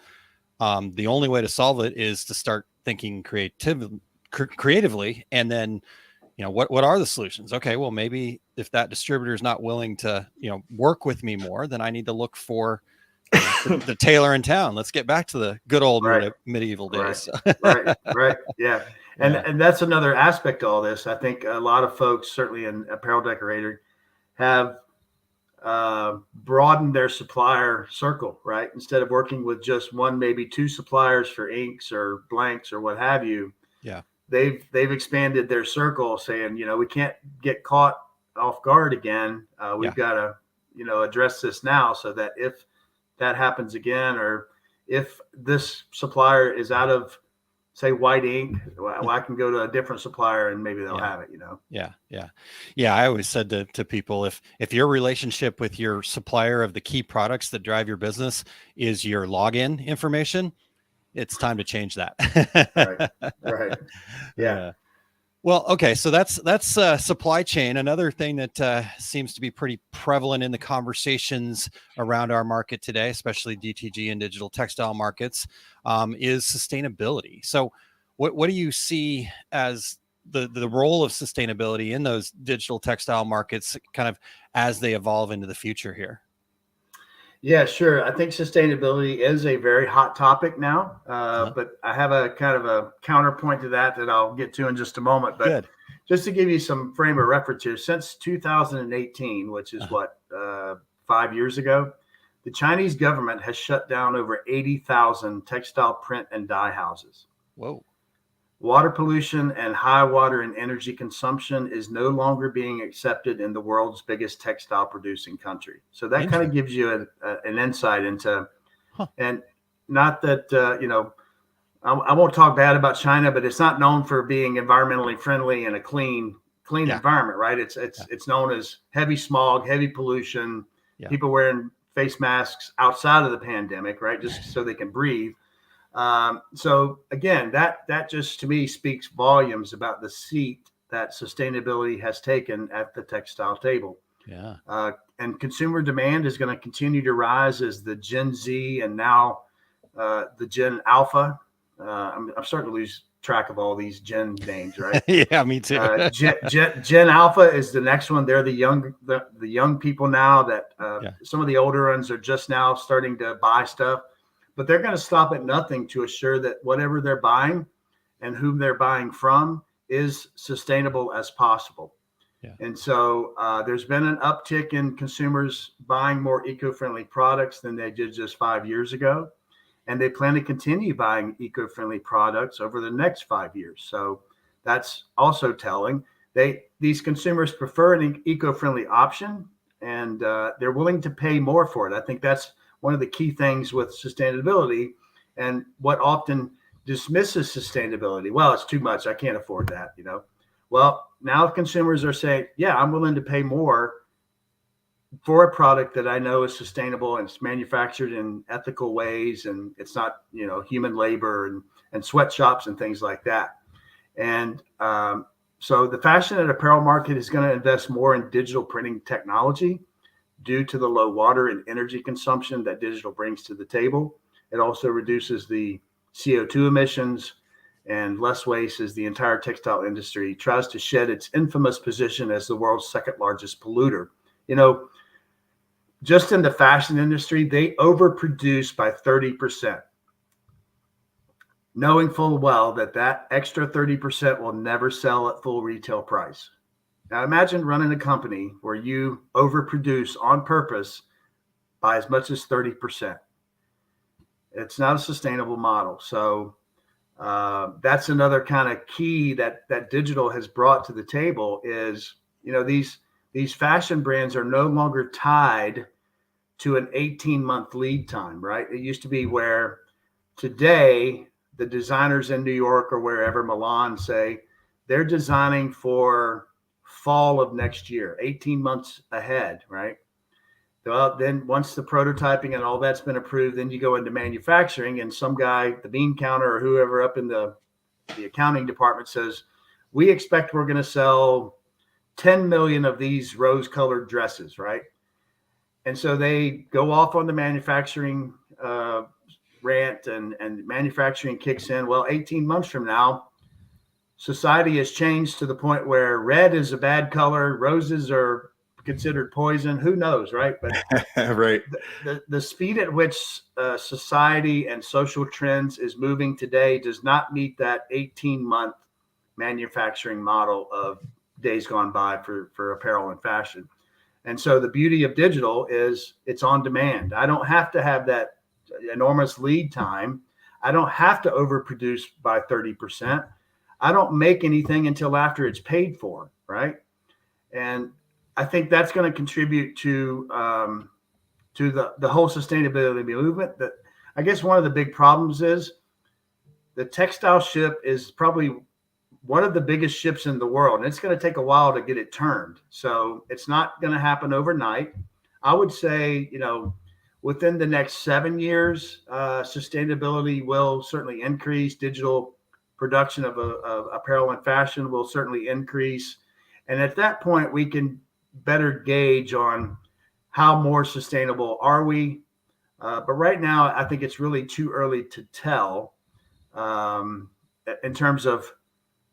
The only way to solve it is to start thinking creatively. And then, what are the solutions? Okay, well, maybe if that distributor is not willing to, work with me more, then I need to look for the tailor in town. Let's get back to the good old medieval days. Right. Yeah. And that's another aspect to all this. I think a lot of folks, certainly in apparel decorating, have broadened their supplier circle, right? Instead of working with just one, maybe two suppliers for inks or blanks or what have you. Yeah. They've expanded their circle, saying, we can't get caught off guard again. We've got to, address this now, so that if that happens again, or if this supplier is out of, say, white ink, well, I can go to a different supplier and maybe they'll have it. Yeah. I always said to people, if your relationship with your supplier of the key products that drive your business is your login information, it's time to change that. Right. Yeah. Well, okay. So that's supply chain. Another thing that seems to be pretty prevalent in the conversations around our market today, especially DTG and digital textile markets, is sustainability. So what do you see as the role of sustainability in those digital textile markets kind of as they evolve into the future here? Yeah, sure. I think sustainability is a very hot topic now, but I have a kind of a counterpoint to that I'll get to in just a moment. But just to give you some frame of reference here, since 2018, which is 5 years ago, the Chinese government has shut down over 80,000 textile print and dye houses. Whoa. Water pollution and high water and energy consumption is no longer being accepted in the world's biggest textile producing country. So that kind of gives you an insight into, and not that, I won't talk bad about China, but it's not known for being environmentally friendly and a clean environment, right? It's known as heavy smog, heavy pollution, people wearing face masks outside of the pandemic, right? Just so they can breathe. So again, that just to me speaks volumes about the seat that sustainability has taken at the textile table. Yeah. And consumer demand is going to continue to rise as the Gen Z and now the Gen Alpha. I'm starting to lose track of all these Gen names, right? Yeah, me too. Gen Alpha is the next one. They're the young people now that some of the older ones are just now starting to buy stuff. But they're going to stop at nothing to assure that whatever they're buying and whom they're buying from is sustainable as possible. Yeah. And so there's been an uptick in consumers buying more eco-friendly products than they did just 5 years ago. And they plan to continue buying eco-friendly products over the next 5 years. So that's also telling. These consumers prefer an eco-friendly option, and they're willing to pay more for it. I think that's one of the key things with sustainability, and what often dismisses sustainability. Well, it's too much. I can't afford that, Well, now consumers are saying, yeah, I'm willing to pay more for a product that I know is sustainable and it's manufactured in ethical ways, and it's not, human labor and sweatshops and things like that. And so the fashion and apparel market is going to invest more in digital printing technology due to the low water and energy consumption that digital brings to the table. It also reduces the CO2 emissions and less waste as the entire textile industry tries to shed its infamous position as the world's second largest polluter. Just in the fashion industry, they overproduce by 30%, knowing full well that extra 30% will never sell at full retail price. Now imagine running a company where you overproduce on purpose by as much as 30%. It's not a sustainable model. So that's another kind of key that digital has brought to the table is, these fashion brands are no longer tied to an 18-month lead time, right? It used to be where today the designers in New York or wherever, Milan, say, they're designing for fall of next year, 18 months ahead, right? Well, then once the prototyping and all that's been approved, then you go into manufacturing, and some guy, the bean counter or whoever up in the accounting department says, we expect we're going to sell 10 million of these rose-colored dresses, right? And so they go off on the manufacturing rant, and manufacturing kicks in. Well, 18 months from now, society has changed to the point where red is a bad color, roses are considered poison. Who knows, right? But right. The speed at which society and social trends is moving today does not meet that 18-month manufacturing model of days gone by for apparel and fashion. And so the beauty of digital is it's on demand. I don't have to have that enormous lead time. I don't have to overproduce by 30%. I don't make anything until after it's paid for, right? And I think that's going to contribute to the whole sustainability movement. That I guess one of the big problems is the textile ship is probably one of the biggest ships in the world, and it's going to take a while to get it turned. So it's not going to happen overnight. I would say, within the next 7 years, sustainability will certainly increase. Digital production of apparel and fashion will certainly increase. And at that point, we can better gauge on how more sustainable are we. But right now, I think it's really too early to tell in terms of,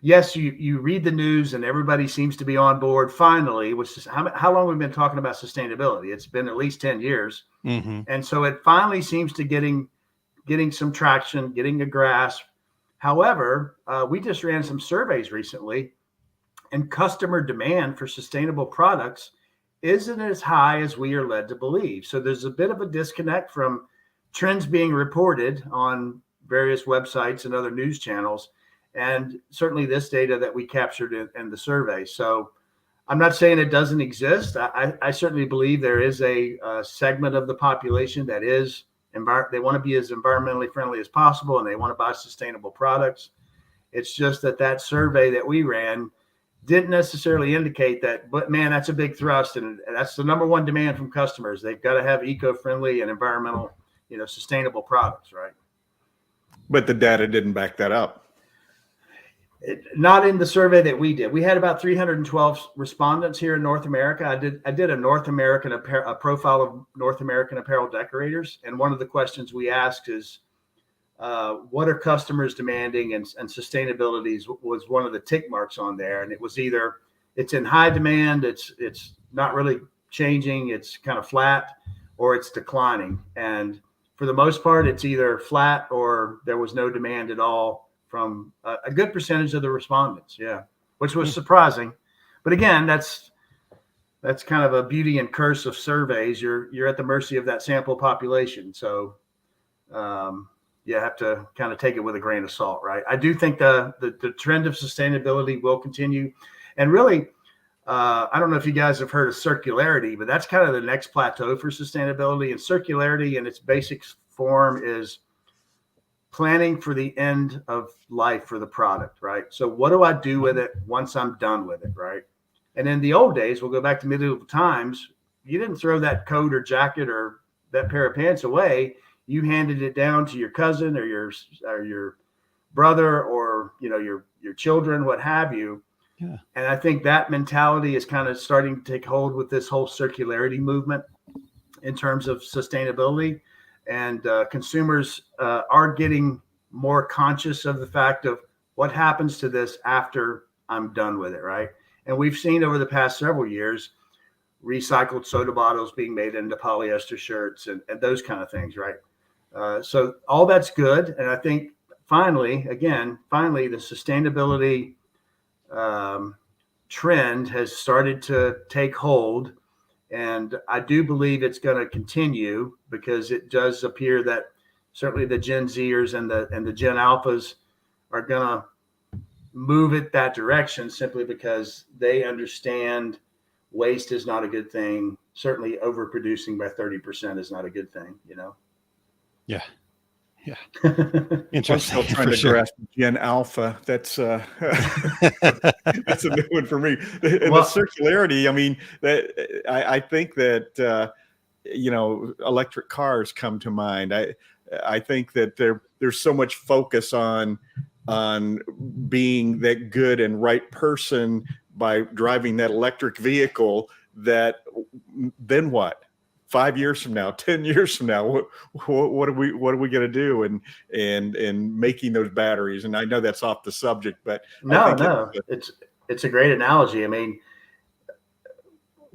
yes, you read the news and everybody seems to be on board finally, which is how long we've been talking about sustainability. It's been at least 10 years. Mm-hmm. And so it finally seems to getting some traction, getting a grasp. However, we just ran some surveys recently, and customer demand for sustainable products isn't as high as we are led to believe. So there's a bit of a disconnect from trends being reported on various websites and other news channels, and certainly this data that we captured in the survey. So I'm not saying it doesn't exist. I certainly believe there is a segment of the population that is they want to be as environmentally friendly as possible, and they want to buy sustainable products. It's just that survey that we ran didn't necessarily indicate that, but man, that's a big thrust, and that's the number one demand from customers. They've got to have eco-friendly and environmental, sustainable products, right? But the data didn't back that up. Not in the survey that we did. We had about 312 respondents here in North America. I did a profile of North American apparel decorators, and one of the questions we asked is, what are customers demanding, and sustainability was one of the tick marks on there. And it was either it's in high demand, it's not really changing, it's kind of flat, or it's declining. And for the most part, it's either flat or there was no demand at all from a good percentage of the respondents. Yeah, which was surprising. But again, that's kind of a beauty and curse of surveys. You're at the mercy of that sample population. So you have to kind of take it with a grain of salt, right? I do think the trend of sustainability will continue. And really, I don't know if you guys have heard of circularity, but that's kind of the next plateau for sustainability. And circularity in its basic form is planning for the end of life for the product, right? So what do I do with it once I'm done with it, right? And in the old days, we'll go back to medieval times, you didn't throw that coat or jacket or that pair of pants away. You handed it down to your cousin or your brother or your children, what have you. Yeah. And I think that mentality is kind of starting to take hold with this whole circularity movement in terms of sustainability. And consumers are getting more conscious of the fact of what happens to this after I'm done with it, right? And we've seen over the past several years recycled soda bottles being made into polyester shirts and those kind of things, right? So all that's good. And I think finally, the sustainability trend has started to take hold. And I do believe it's going to continue, because it does appear that certainly the Gen Zers and the Gen Alphas are going to move it that direction, simply because they understand waste is not a good thing. Certainly overproducing by 30% is not a good thing, Yeah. I'm Interesting. still trying to grasp Gen Alpha. That's that's a new one for me. And the circularity. I mean, I think that electric cars come to mind. I think that there's so much focus on being that good and right person by driving that electric vehicle, that then what? 5 years from now, 10 years from now, what are we going to do and making those batteries? And I know that's off the subject, but it's a great analogy. I mean,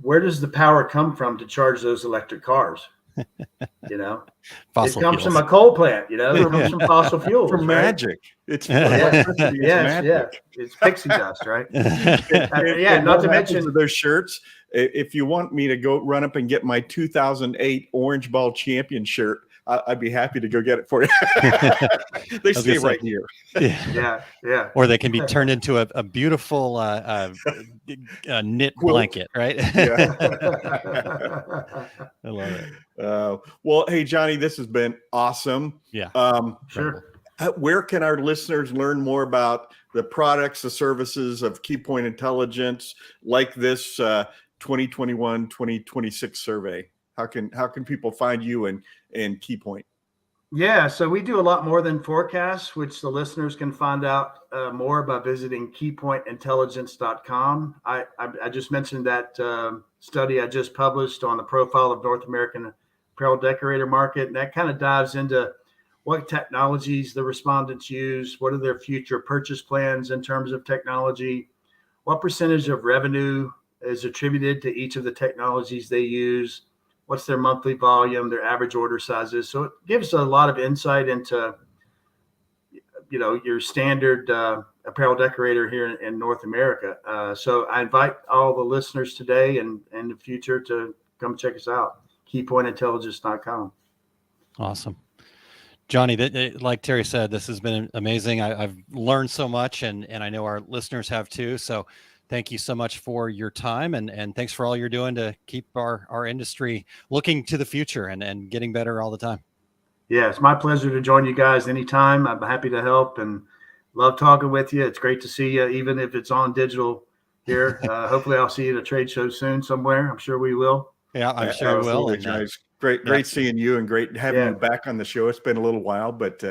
where does the power come from to charge those electric cars? Fossil it comes fuels. from a coal plant, it comes from fossil fuels. From right? magic. It's magic. It's pixie dust, right? Not to mention those shirts. If you want me to go run up and get my 2008 Orange Ball champion shirt, I'd be happy to go get it for you. They stay right here. Yeah. Or they can be turned into a beautiful knit blanket, right? Yeah. I love it. Well, hey, Johnny, this has been awesome. Yeah. Sure. Where can our listeners learn more about the products, the services of Keypoint Intelligence, like this 2021-2026 survey? How can people find you and Keypoint? Yeah, so we do a lot more than forecasts, which the listeners can find out more by visiting keypointintelligence.com. I just mentioned that study I just published on the profile of North American apparel decorator market, and that kind of dives into what technologies the respondents use, what are their future purchase plans in terms of technology, what percentage of revenue is attributed to each of the technologies they use, what's their monthly volume, their average order sizes. So it gives a lot of insight into, your standard apparel decorator here in North America. So I invite all the listeners today and in the future to come check us out, keypointintelligence.com. Awesome. Johnny, like Terry said, this has been amazing. I've learned so much, and I know our listeners have too. So thank you so much for your time, and thanks for all you're doing to keep our industry looking to the future and getting better all the time. Yeah, it's my pleasure to join you guys anytime. I'm happy to help and love talking with you. It's great to see you, even if it's on digital here. Hopefully I'll see you at a trade show soon somewhere. I'm sure we will. Yeah, I'm sure we will. And, great seeing you, and great having you back on the show. It's been a little while, but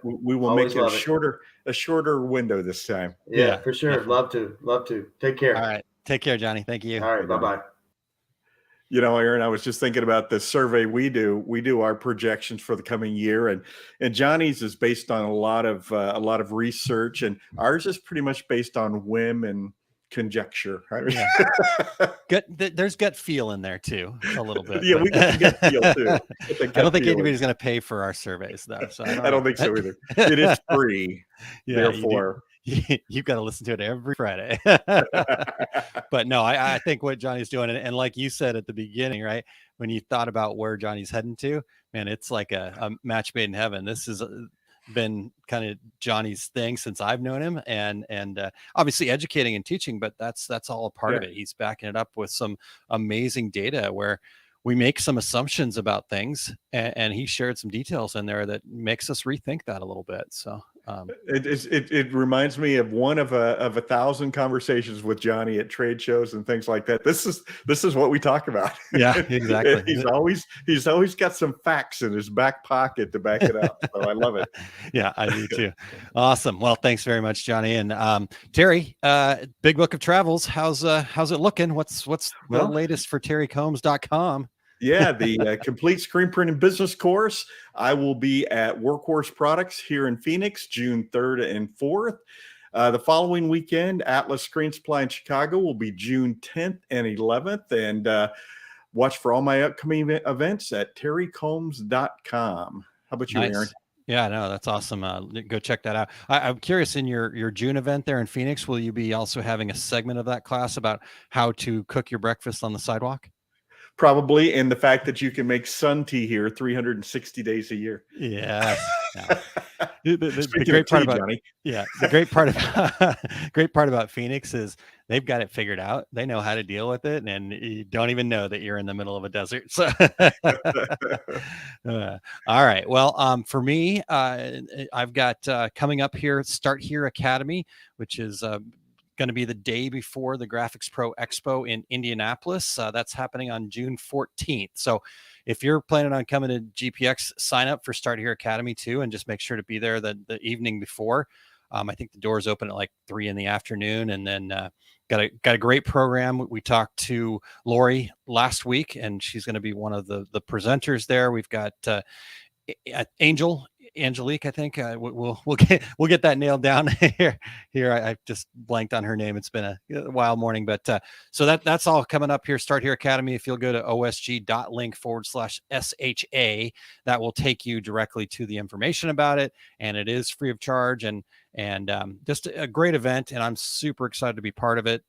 we will make it a shorter window this time. Yeah, for sure. Definitely. Love to. Take care. All right. Take care, Johnny. Thank you. All right. Bye-bye. Aaron, I was just thinking about the survey we do. We do our projections for the coming year, and Johnny's is based on a lot of research, and ours is pretty much based on whim and conjecture. Right? Yeah. There's gut feel in there too, a little bit. Yeah, we got gut feel too. I don't think anybody's going to pay for our surveys, though. So I don't think so either. It is free. Therefore, you've got to listen to it every Friday. But no, I think what Johnny's doing, and like you said at the beginning, right, when you thought about where Johnny's heading to, man, it's like a match made in heaven. This has been kind of Johnny's thing since I've known him, and obviously educating and teaching, but that's all a part of it. He's backing it up with some amazing data where we make some assumptions about things, and he shared some details in there that makes us rethink that a little bit. So it reminds me of one of 1,000 conversations with Johnny at trade shows and things like that. This is what we talk about. Yeah, exactly. he's always got some facts in his back pocket to back it up. So I love it. Yeah, I do too. Awesome. Well, thanks very much, Johnny. And Terry, Big Book of Travels. How's it looking? What's the latest for terrycombs.com? Yeah, the complete screen printing business course. I will be at Workhorse Products here in Phoenix, June 3rd and 4th. The following weekend, Atlas Screen Supply in Chicago will be June 10th and 11th. And watch for all my upcoming events at terrycombs.com. How about you, Aaron? Yeah, no, that's awesome. Go check that out. I'm curious, in your June event there in Phoenix, will you be also having a segment of that class about how to cook your breakfast on the sidewalk? Probably, and the fact that you can make sun tea here 360 days a year. Yes. Yeah. The Speaking great of part tea, about Johnny. yeah, the great part about great part about Phoenix is they've got it figured out. They know how to deal with it, and you don't even know that you're in the middle of a desert. So, all right. Well, for me, I've got coming up here, Start Here Academy, which is going to be the day before the Graphics Pro Expo in Indianapolis. That's happening on June 14th. So if you're planning on coming to GPX, sign up for Start Here Academy too, and just make sure to be there the evening before. I think the doors open at like 3 p.m, and then got a great program. We talked to Lori last week, and she's going to be one of the presenters there. We've got Angelique, I think we'll get that nailed down here. I just blanked on her name. It's been a wild morning, but so that's all coming up here. Start Here Academy. If you'll go to osg.link/SHA, that will take you directly to the information about it, and it is free of charge and just a great event, and I'm super excited to be part of it.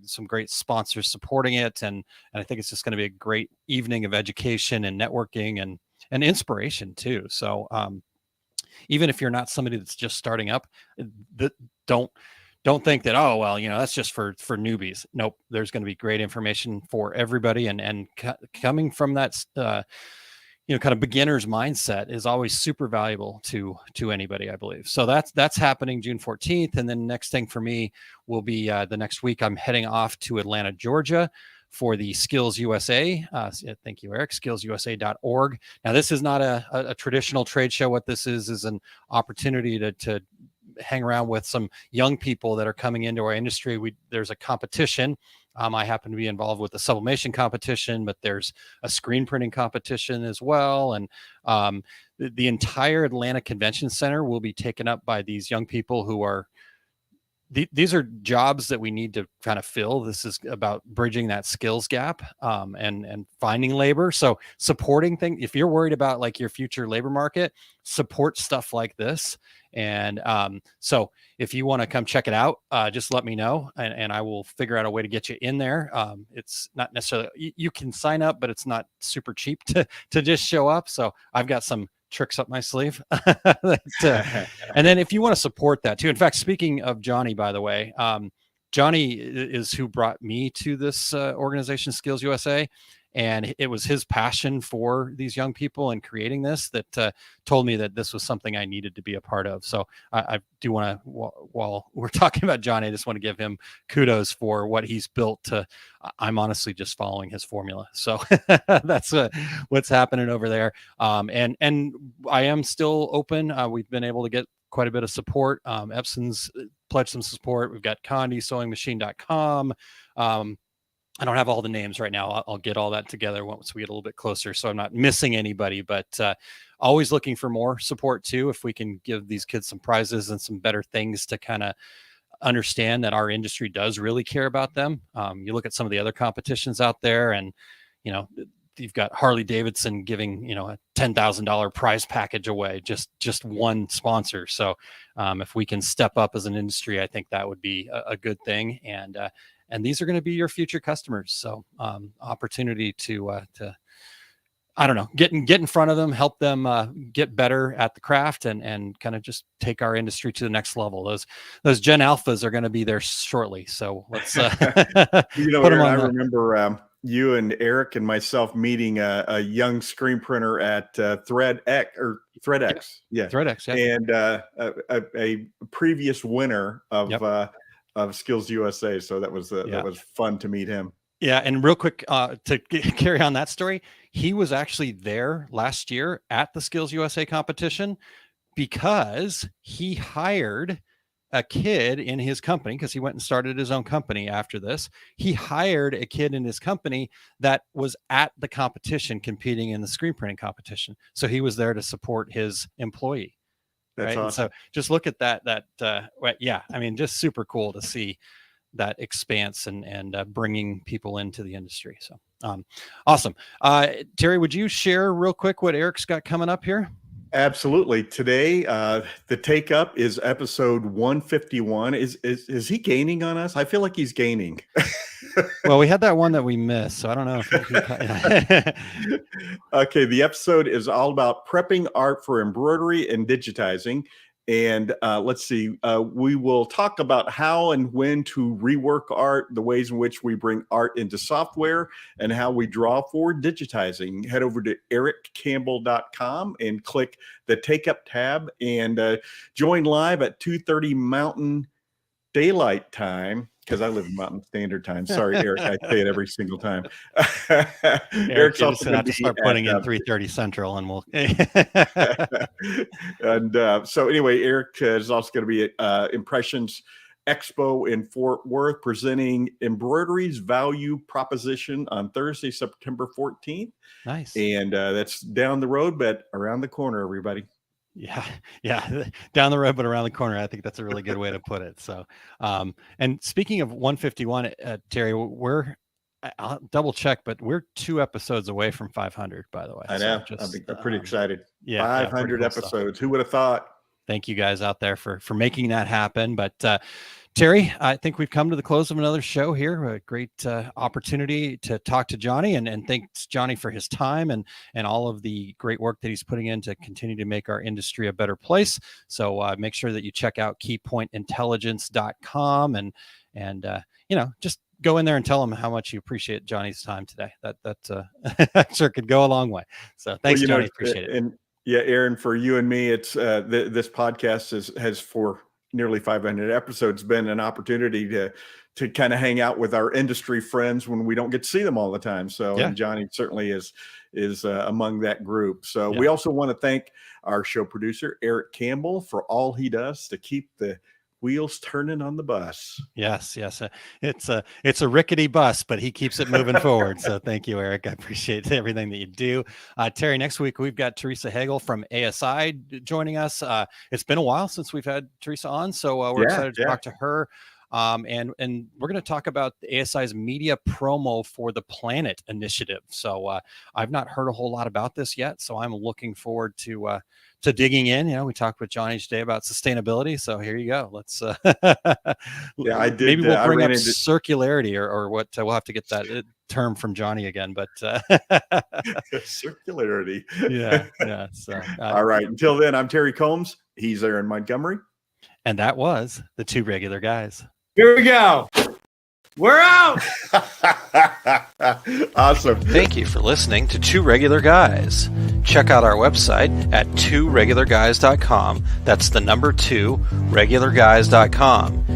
Some great sponsors supporting it, and I think it's just going to be a great evening of education and networking and inspiration too. So even if you're not somebody that's just starting up, don't think that, oh, well, that's just for newbies. Nope. There's going to be great information for everybody. And coming from that, kind of beginner's mindset is always super valuable to anybody, I believe. So that's happening June 14th. And then next thing for me will be the next week, I'm heading off to Atlanta, Georgia, for the Skills USA. Thank you, Eric, skillsusa.org. Now, this is not a traditional trade show. What this is an opportunity to hang around with some young people that are coming into our industry. There's a competition. I happen to be involved with the sublimation competition, but there's a screen printing competition as well. And the entire Atlanta Convention Center will be taken up by these young people who are these are jobs that we need to kind of fill. This is about bridging that skills gap and finding labor. So supporting things, if you're worried about like your future labor market, support stuff like this. And so if you want to come check it out, just let me know and I will figure out a way to get you in there. It's not necessarily, you can sign up, but it's not super cheap to just show up. So I've got some tricks up my sleeve. And then if you want to support that too. In fact, speaking of Johnny, by the way, Johnny is who brought me to this organization, Skills USA. And it was his passion for these young people and creating this that told me that this was something I needed to be a part of. So I do want to, while we're talking about Johnny, I just want to give him kudos for what he's built. I'm honestly just following his formula. So that's what's happening over there. And I am still open. We've been able to get quite a bit of support. Epson's pledged some support. We've got Condi, sewingmachine.com. I don't have all the names right now. I'll get all that together once we get a little bit closer, so I'm not missing anybody, but always looking for more support too. If we can give these kids some prizes and some better things to kind of understand that our industry does really care about them. You look at some of the other competitions out there and, you've got Harley Davidson giving, a $10,000 prize package away, just one sponsor. So if we can step up as an industry, I think that would be a good thing. And these are going to be your future customers. So opportunity to I don't know, get in front of them, help them get better at the craft and kind of just take our industry to the next level. Those Gen Alphas are going to be there shortly. So let's put them on. I remember you and Eric and myself meeting a young screen printer at ThreadX. Yeah. ThreadX, yeah. And a previous winner of Skills USA. So that was fun to meet him. Yeah. And real quick, to carry on that story, he was actually there last year at the Skills USA competition because he hired a kid in his company, because he went and started his own company after this. He hired a kid in his company that was at the competition competing in the screen printing competition. So he was there to support his employee. That's right. awesome. So just look at that. Yeah. I mean, just super cool to see that expanse and bringing people into the industry. So awesome. Terry, would you share real quick what Eric's got coming up here? Absolutely. Today, the take up is episode 151. Is he gaining on us? I feel like he's gaining. Well, we had that one that we missed, so I don't know. Okay, the episode is all about prepping art for embroidery and digitizing. And let's see, we will talk about how and when to rework art, the ways in which we bring art into software, and how we draw for digitizing. Head over to ericcampbell.com and click the Take Up tab and join live at 2:30 Mountain Daylight Time. Because I live in Mountain Standard Time. Sorry, Eric, I say it every single time. Eric's also going to start putting in 3:30 Central, and we'll. And so anyway, Eric is also going to be at Impressions Expo in Fort Worth, presenting Embroidery's Value Proposition on Thursday, September 14th. Nice. And that's down the road, but around the corner, everybody. Yeah, down the road, but around the corner. I think that's a really good way to put it. So, and speaking of 151, Terry, I'll double check, but we're 2 episodes away from 500, by the way. I know. I'm pretty excited. Yeah, 500 cool episodes. Stuff. Who would have thought? Thank you guys out there for making that happen. But Terry, I think we've come to the close of another show here. A great opportunity to talk to Johnny, and thanks Johnny for his time and all of the great work that he's putting in to continue to make our industry a better place. So make sure that you check out keypointintelligence.com and just go in there and tell him how much you appreciate Johnny's time today. That sure could go a long way. So thanks, Johnny. Appreciate it. And yeah, Aaron, for you and me, it's this podcast has for nearly 500 episodes been an opportunity to kind of hang out with our industry friends when we don't get to see them all the time. So and Johnny certainly is among that group. So we also want to thank our show producer, Eric Campbell, for all he does to keep the wheels turning on the bus. Yes. It's a rickety bus, but he keeps it moving forward. So thank you, Eric. I appreciate everything that you do. Terry, next week we've got Teresa Hagel from ASI joining us. It's been a while since we've had Teresa on, so we're excited to talk to her. And we're going to talk about ASI's media promo for the Planet Initiative. So I've not heard a whole lot about this yet, so I'm looking forward to digging in. We talked with Johnny today about sustainability, so here you go. Let's I did. Maybe we'll bring up circularity or what. We'll have to get that term from Johnny again, but circularity. Yeah. So all right. Until then, I'm Terry Combs. He's Aaron Montgomery, and that was the 2 regular guys. Here we go. We're out. Awesome. Thank you for listening to 2 Regular Guys. Check out our website at 2regularguys.com. That's the number 2, regularguys.com.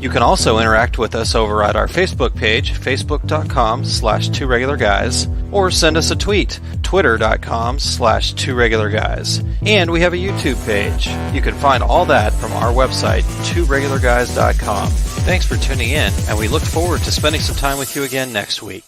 You can also interact with us over at our Facebook page, facebook.com/2regularguys, or send us a tweet, twitter.com/2regularguys. And we have a YouTube page. You can find all that from our website, 2regularguys.com. Thanks for tuning in, and we look forward to spending some time with you again next week.